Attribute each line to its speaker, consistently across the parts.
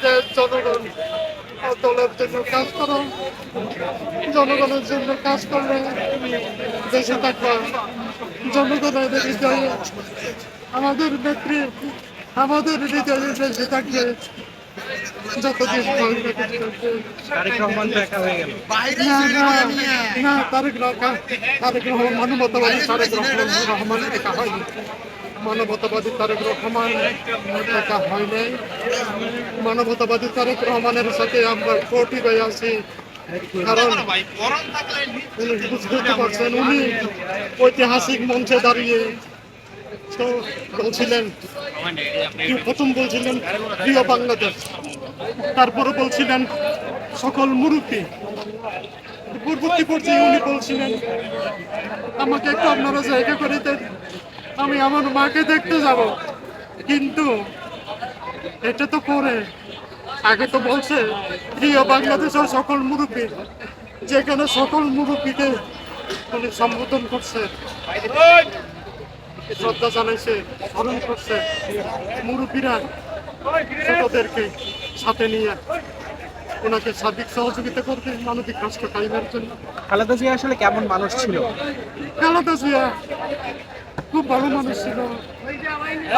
Speaker 1: যে জনগণ দলের জন্য কাজ করো, জনগণের জন্য কাজ করলে দেশে থাকবা। জনগণের হৃদয়ে আমাদের নেত্রী আমাদের হৃদয়ে দেশে থাকবে যতদিন
Speaker 2: তারেক রহমান তো একা হয়ে গেল।
Speaker 1: না, তারেক রহমান মানবতাবাদী তারেক রহমান একা হয়নি। মানবতাবাদী তারেক রহমান একা হয় নাই। মানবতাবাদী তারেক রহমানের সাথে আমরা কোটি হয়ে আছি। কারণ বুঝতে পারছেন, উনি ঐতিহাসিক মঞ্চে দাঁড়িয়ে তো বলছিলেন, প্রথম বলছিলেন প্রিয় বাংলাদেশ, তারপরে বলছিলেন সকল মুরব্বী, পূর্ববর্তী পর্যায়ে উনি বলছিলেন আমাকে একটু আপনারা জায়গা করে দেন, আমি আমার মাকে দেখতে যাব। কিন্তু এটা তো করে আগে তো বলছে প্রিয় বাংলাদেশের সকল মুরব্বী, যেখানে সকল মুরব্বীকে উনি সম্বোধন করছে, শ্রদ্ধা জানাইছে, স্মরণ করছে। মুরব্বীরা ছোটদেরকে সাথে নিয়ে ওনাকে সার্বিক সহযোগিতা করবে মানবিক রাষ্ট্র কায়েমের জন্য।
Speaker 2: খালেদা জিয়া আসলে কেমন মানুষ ছিল?
Speaker 1: খালেদা জিয়া খুব ভালো মানুষ ছিল।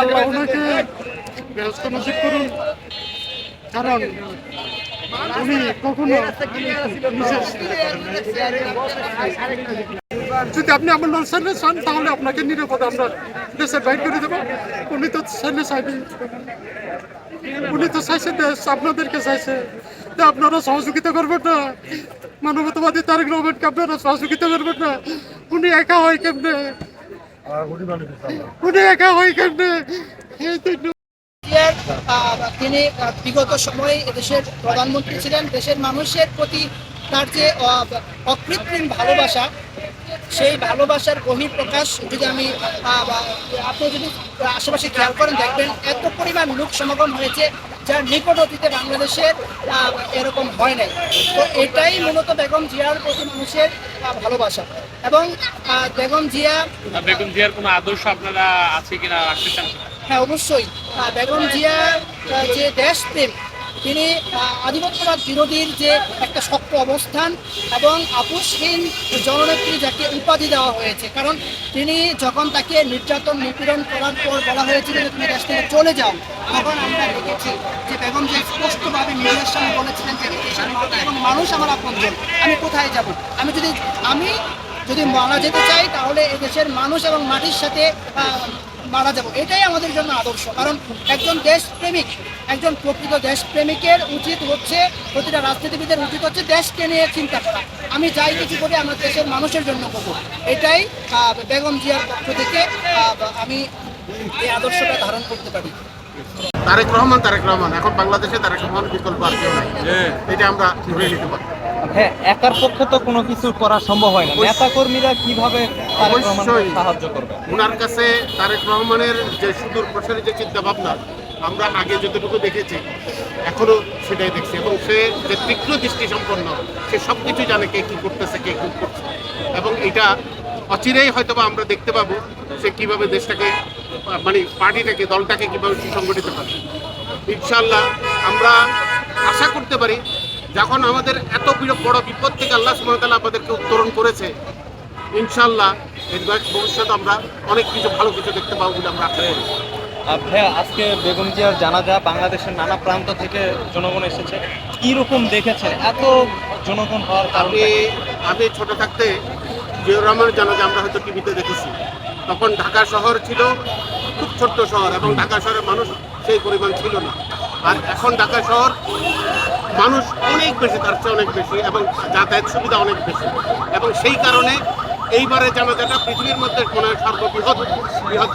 Speaker 1: আল্লাহ ওনাকে ব্যস্ত নসিব করুন। কারণ উনি কখনো যদি আপনি আমার ছেলে চান তাহলে আপনাকে নিরাপদে আমরা দেশের বাইর করে দেবো। উনি তো ছেলে চাইবেন, উনি তো চাইছে দেশ আপনাদেরকে চাইছে, তা আপনারা সহযোগিতা করবেন না? মানবতাবাদী তারেক রহমানকে আপনারা সহযোগিতা করবেন না? উনি একা হয় কেমনে? উনি একা হয় কেমনে?
Speaker 3: তিনি বিগত সময়ে এদেশের প্রধানমন্ত্রী ছিলেন। দেশের মানুষের প্রতি তার যে অকৃত্রিম ভালোবাসা, সেই ভালোবাসার বহিঃপ্রকাশ যদি আপনি যদি আশেপাশে খেয়াল করেন দেখবেন এত পরিমাণ লোক সমাগম হয়েছে যার নিকট অতীতে বাংলাদেশের এরকম হয় নাই। তো এটাই মূলত বেগম জিয়ার প্রতি মানুষের ভালোবাসা। এবং বেগম জিয়ার
Speaker 4: কোনো আদর্শ আপনারা আছে কিনা রাখতে চান?
Speaker 3: হ্যাঁ, অবশ্যই। বেগম জিয়া যে দেশপ্রেম, তিনি আধিপত্যবাদ বিরোধীর যে একটা শক্ত অবস্থান এবং আপোষহীন জননেত্রী যাকে উপাধি দেওয়া হয়েছে। কারণ তিনি যখন তাকে নির্যাতন নিপীড়ন করার পর বলা হয়েছিল যে তুমি দেশ থেকে চলে যাও, তখন আমরা দেখেছি যে বেগম জিয়া স্পষ্টভাবে মিডিয়ার সামনে বলেছিলেন যে দেশের মাটি এবং মানুষ আমার আপনজন, আমি কোথায় যাব? আমি যদি মারা যেতে চাই তাহলে এদেশের মানুষ এবং মাটির সাথে মারা যাব। এটাই আমাদের জন্য আদর্শ। কারণ একজন দেশপ্রেমিক, একজন প্রকৃত দেশপ্রেমিকের উচিত হচ্ছে, প্রতিটা রাজনীতিবিদের উচিত হচ্ছে দেশকে নিয়ে চিন্তা করা। আমি যাই কিছু করি আমরা দেশের মানুষের জন্য করব। এটাই বেগম জিয়ার পক্ষ থেকে আমি এই আদর্শটা ধারণ করতে পারি।
Speaker 1: তারেক রহমান এখন বাংলাদেশে তারেক রহমান বিকল্প আর কেউ নাই, এটা আমরা ধরে নিতে পারি।
Speaker 2: হ্যাঁ, একার পক্ষে তো কোনো কিছু করা সম্ভব হয় না। নেতা কর্মীরা কিভাবে তারেক রহমানকে সাহায্য করবে?
Speaker 1: ওনার কাছে তারেক রহমানের যে সুদূর প্রসারী যে চিন্তা ভাবনা আমরা আগে যতটুকু দেখেছি এখনো সেটাই দেখছি, এবং সে যে তীক্ষ্ণ দৃষ্টি সম্পন্ন, সে সব কিছু জানে কে কী করতেছে, কে কী করছে। এবং এটা অচিরেই হয়তো বা আমরা দেখতে পাবো সে কীভাবে দেশটাকে মানে পার্টিটাকে, দলটাকে কীভাবে সুসংগঠিত করে। ইনশাআল্লাহ আমরা আশা করতে পারি যখন আমাদের এত বড় বিপদ থেকে আল্লাহ সুবহানাহু ওয়া তাআলা আমাদেরকে উত্তরণ করেছে, ইনশাআল্লাহ এর ভবিষ্যতে আমরা অনেক কিছু ভালো কিছু দেখতে পাবো বলে আমরা আশা করি।
Speaker 2: ভাইয়া, আজকে বেগম জিয়ার জানাজা বাংলাদেশের নানা প্রান্ত থেকে জনগণ এসেছে, কীরকম দেখেছে এত জনগণ হওয়ার কারণে?
Speaker 1: আমি ছোট থাকতে জিয়াউর রহমানের জানাজা আমরা হয়তো টিভিতে দেখেছি। তখন ঢাকা শহর ছিল খুব ছোট্ট শহর, এবং ঢাকা শহরের মানুষ সেই পরিমাণ ছিল না। আর এখন ঢাকা শহর মানুষ অনেক বেশি, তার চেয়ে অনেক বেশি, এবং যাতায়াত সুবিধা অনেক বেশি। এবং সেই কারণে এইবারে জানাজাটা পৃথিবীর মধ্যে মনে হয় সর্ববৃহৎ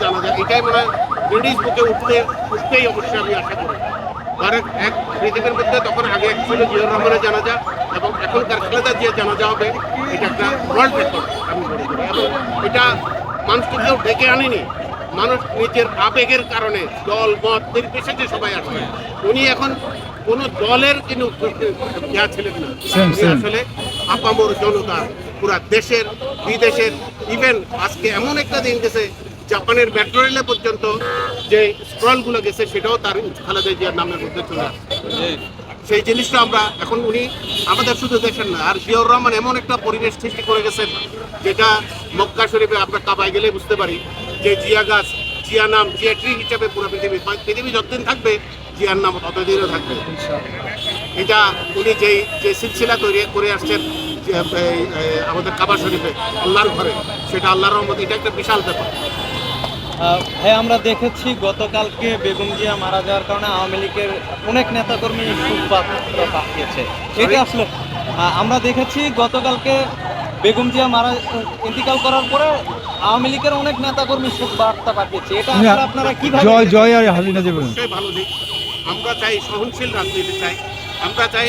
Speaker 1: জানাজা। এটাই মনে হয় গিনিস বুকে উঠতেই অবশ্যই আমি আশা করি। কারণ এক পৃথিবীর মধ্যে তখন আগে এক ছিল জিয়াউর রহমানের জানাজা, এবং এখনকার খালেদা জিয়ার জানাজা হবে, এটা একটা ওয়ার্ল্ড রেকর্ড আমি মনে করি। এবং এটা মানুষকে কেউ ডেকে আনেনি, মানুষ নিজের আবেগের কারণে দল মত নির্বিশেষে সবাই আসবে। উনি এখন কোনো দলের কিন্তু ছিলেন না, আসলে আপামর জনতা, পুরা দেশের বিদেশের, ইভেন আজকে এমন একটা দিন গেছে জাপানের মেট্রো রেলে পর্যন্ত যে স্ক্রলগুলো গেছে সেটাও তার খালেদা জিয়ার নামের মধ্যে চলে আসছে। সেই জিনিসটা আমরা এখন উনি আমাদের শুধু দেখেন না, আর জিয়াউর রহমান এমন একটা পরিবেশ সৃষ্টি করে গেছেন যেটা মক্কা শরীফে আমরা কাবায় গেলে বুঝতে পারি যে জিয়া গাছ, জিয়া নাম, জিয়া ট্রি হিসাবে পুরো পৃথিবী যতদিন থাকবে জিয়ার নাম ততদিনও থাকবে। এটা উনি যে সিলসিলা তৈরি করে আসছেন আমাদের কাবা শরীফে আল্লাহর ঘরে, সেটা আল্লাহর রহমত, এটা একটা বিশাল ব্যাপার।
Speaker 2: হ্যাঁ, আমরা দেখেছি গতকালকে বেগম জিয়া মারা যাওয়ার কারণে আওয়ামী লীগের অনেক নেতাকর্মী শোকবার্তা পাঠিয়েছে। এটা আসলে আমরা দেখেছি গতকালকে বেগম জিয়া ইন্তিকাল করার পরে আওয়ামী লীগের অনেক নেতাকর্মী শোকবার্তা পাঠিয়েছে। এটা আসলে আপনারা কিভাবে?
Speaker 5: জয় আর হাসিনা দেবেন
Speaker 1: অবশ্যই ভালো দিক। আমরা চাই সহনশীল রাজনীতি চাই, আমরা চাই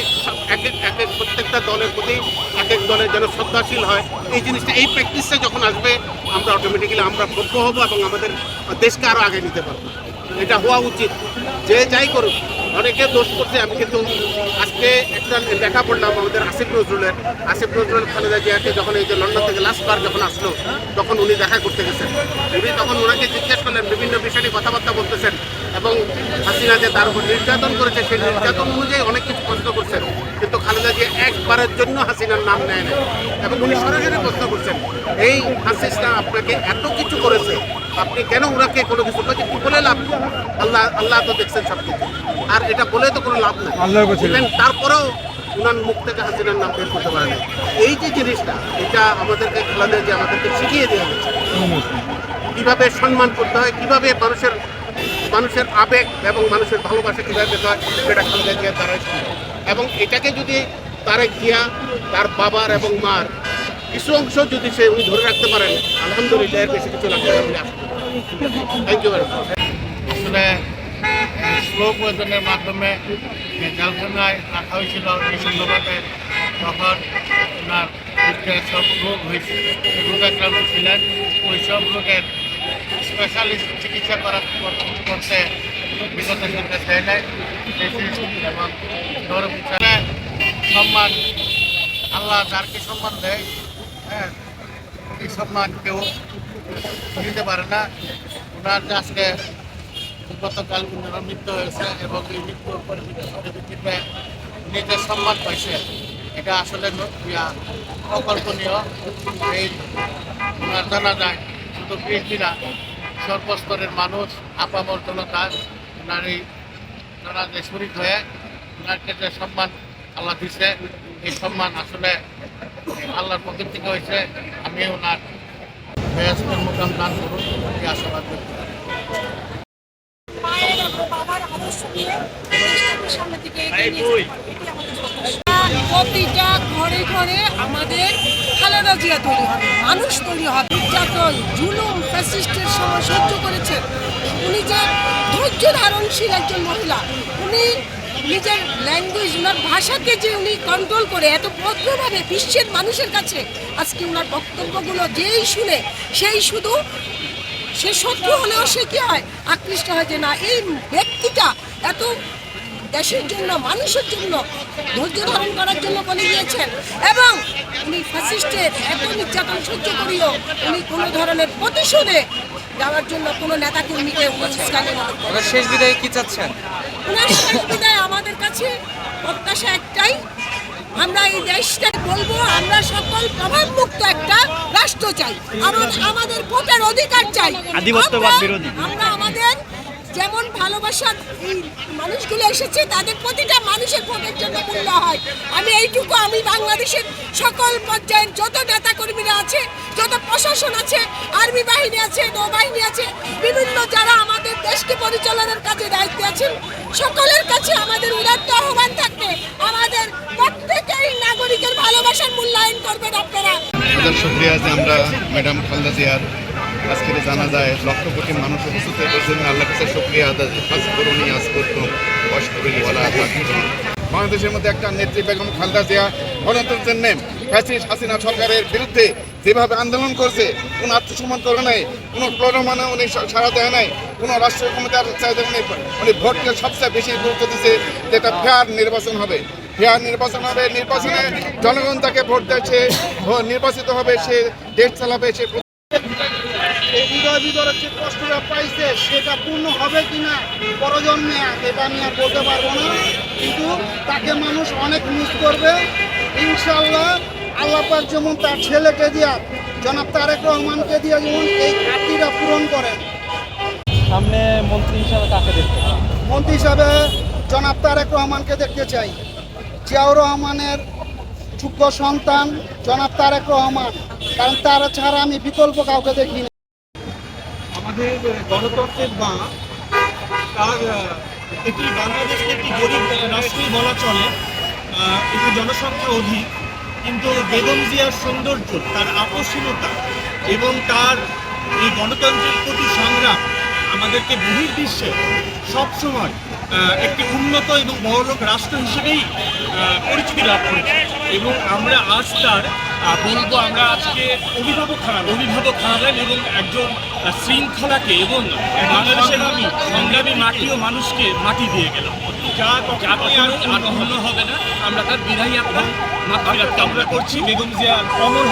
Speaker 1: এক এক প্রত্যেকটা দলের প্রতি এক এক দলের যেন শ্রদ্ধাশীল হয়। এই জিনিসটা, এই প্র্যাকটিসটা যখন আসবে আমরা অটোমেটিক্যালি আমরা ভোগ্য হব এবং আমাদের দেশকে আরও আগে নিতে পারবো। এটা হওয়া উচিত। যে যাই করুক, অনেকে দোষ করছে। আমি কিন্তু আজকে একটা দেখা পড়লাম আমাদের আসিফ নজরুল খালেদা জিয়াকে যখন এই যে লন্ডন থেকে লাস্ট বার যখন আসলো, তখন উনি দেখা করতে গেছেন। উনি তখন ওনাকে জিজ্ঞেস করলেন, বিভিন্ন বিষয় নিয়ে কথাবার্তা বলতেছেন এবং হাসিনা যে তার উপর নির্যাতন করেছে সেই নির্যাতন অনুযায়ী অনেক কিছু প্রশ্ন করছেন, কিন্তু খালেদা জিয়া একবারের জন্য হাসিনার নাম নেয় না। এবং উনি সরাসরি প্রশ্ন করছেন, এই হাসিনা আপনাকে এত কিছু করেছে, আপনি কেন ওনাকে কোনো কিছু বলে লাভ? আল্লাহ তো দেখছেন সব কিছু, আর এটা বলে তো কোনো লাভ নেই। তারপরেও ওনার মুখ থেকে হাসিনার নাম বের করতে পারে না। এই যে জিনিসটা, এটা আমাদেরকে খালেদা জিয়া আমাদেরকে শিখিয়ে দেওয়া হয়েছে কীভাবে সম্মান করতে হয়, কীভাবে মানুষের আবেগ এবং মানুষের ভালোবাসা কীভাবে পেতে হয়, সেটা খালেদা জিয়ার দ্বারাই সম্ভব। এবং এটাকে যদি তারেক জিয়া তার বাবার এবং মার কিছু অংশ যদি উনি ধরে রাখতে পারেন, আলহামদুলিল্লাহ, এর বেশি কিছু লাগবে না বলে আশা করি। Thank you very much.
Speaker 6: আসলে স্লো পয়জনের মাধ্যমে জেলখানায় রাখা হয়েছিল এই সুন্দরভাবে, তখন ওনার সব রোগ হয়েছে, রোগ আক্রান্ত ছিলেন। ওই সব রোগের স্পেশালিস্ট চিকিৎসা করতে বিগত সরকার দেয় নাই। এবং ধর্মে সম্মান, আল্লাহ যারকে সম্মান দেয়, হ্যাঁ, এই সম্মান কেউ দিতে পারে না। ওনার যে আজকে গতকাল ওনার মৃত্যু হয়েছে এবং এই মৃত্যুর পরিপ্রেক্ষিতে নিজের সম্মান পাইছে, এটা আসলে অকল্পনীয়। এই ওনার জানা যায় শুধু বিএনপিরা, সর্বস্তরের মানুষ, আপামর জনতা ওনার এই জানাজায় শরীক হয়ে ওনাকে যে সম্মান আল্লাহ দিছে, এই সম্মান আসলে আল্লাহর পক্ষ থেকে হয়েছে। আমি ওনার বেহেশতের মুকাম দান করুন এই আশাবাদ ব্যক্ত করি।
Speaker 7: প্রতিটা ঘরে ঘরে আমাদের খালেদা জিয়া তৈরি হবে, মানুষ তৈরি হবে। নির্যাতন, জুলুম, ফ্যাসিস্টের সময় সহ্য করেছেন। উনি যে ধৈর্য ধারণশীল একজন মহিলা, উনি নিজের ল্যাঙ্গুয়েজ, ওনার ভাষাকে যে উনি কন্ট্রোল করে এত ভদ্রভাবে বিশ্বের মানুষের কাছে আজকে ওনার বক্তব্যগুলো যেই শুনে সেই শুধু সে শত্রু হলেও সে কি হয়, আকৃষ্ট হয় যে না, এই ব্যক্তিটা এত দেশের জন্য, মানুষের জন্য ধৈর্য ধারণ করার জন্য বলে গিয়েছেন। এবং উনি ফ্যাসিস্টের এত নির্যাতন সহ্য করিও উনি কোনো ধরনের প্রতিশোধে যাওয়ার জন্য কোনো নেতাকর্মীকে
Speaker 2: শেষ বিদায় কি চাচ্ছেন?
Speaker 7: ওনার শেষ বিদায় আমাদের কাছে প্রত্যাশা একটাই, আমরা এই দেশটা বলবো, আমরা সকল প্রভাবমুক্ত একটা রাষ্ট্র চাই, আমাদের ভোটের অধিকার চাই।
Speaker 2: আধিপত্যবাদ বিরোধী
Speaker 7: আমরা আমাদের যেমন ভালোবাসার মানুষগুলো এসেছে, তাদের প্রতিটা মানুষের ভোটের জন্য মূল্য হয়। আমি বাংলাদেশের সকল পর্যায়ের যত নেতাকর্মীরা আছে, যত প্রশাসন আছে, আর্মি বাহিনী আছে, নৌবাহিনী আছে, বিভিন্ন যারা আমাদের দেশকে পরিচালনার কাজে দায়িত্বে আছেন, সকলের কাছে আমাদের উদাত্ত আহ্বান থাকবে, আমাদের প্রত্যেকেই নাগরিকের ভালোবাসার মূল্যায়ন করবেন আপনারা।
Speaker 8: শুক্রিয়া যে আমরা ম্যাডাম খালেদা জিয়ার আজকের জানা যায় লক্ষ কোটি মানুষ উপস্থিত হয়েছেন। আল্লাহ কাছে শুক্রিয়া আদায় করুন, আজ করতুম বাংলাদেশের মধ্যে একটা নেত্রী বেগম খালেদা জিয়া গণতন্ত্রের জন্য ফ্যাসিস্ট হাসিনা সরকারের বিরুদ্ধে যেভাবে আন্দোলন করছে, কোনো আত্মসম্মান করে নাই, কোনো প্রলোভনে উনি সাড়া দেয় নাই, কোনো রাষ্ট্রীয় ক্ষমতার চাইতে উনি ভোটকে সবচেয়ে বেশি গুরুত্ব দিচ্ছে, যেটা ফেয়ার নির্বাচন হবে। ফেয়ার নির্বাচন হবে, নির্বাচনে জনগণ তাকে ভোট দেয়, সে নির্বাচিত হবে, সে দেশ চালাবে, সে
Speaker 3: এই হৃদয় বিদরের যে কষ্টটা পাইছে সেটা পূর্ণ হবে কিনা পরজন্মে, এটা আমি আর বলতে পারবো না। কিন্তু তাকে মানুষ অনেক মিস করবে। ইনশাল্লাহ আল্লাহ পাক যেমন তার ছেলেকে দিয়া জনাব তারেক রহমানকে দিয়া যেমন এই ঘাটতিটা পূরণ করেন।
Speaker 2: সামনে মন্ত্রী হিসাবে কাকে দেখতে চান?
Speaker 3: মন্ত্রী হিসাবে জনাব তারেক রহমানকে দেখতে চাই। জিয়াউর রহমানের যোগ্য সন্তান জনাব তারেক রহমান, কারণ তারা ছাড়া আমি বিকল্প কাউকে দেখি না।
Speaker 5: আমাদের গণতন্ত্রের মা, তার একটি বাংলাদেশকে একটি গরিব রাষ্ট্রই বলা চলে, একটি জনসংখ্যা অধিক, কিন্তু বেগম জিয়ার সৌন্দর্য, তার আকর্ষণীয়তা এবং তার এই গণতন্ত্রের প্রতি সংগ্রাম আমাদেরকে বহির্বিশ্বে সবসময় একটি উন্নত এবং বড়লোক রাষ্ট্র হিসেবেই পরিচিতি লাভ করেছে। এবং আমরা আজ তার বলবো, আমরা আজকে অভিভাবক হারালেন এবং একজন শৃঙ্খলাকে এবং বাংলাদেশের সংগ্রামী মাটি ও মানুষকে মাটি দিয়ে গেল, যা কখনো হবে না। আমরা তার বিদায়ী আত্মা মাতৃ কামনা করছি। বেগম জিয়া অমর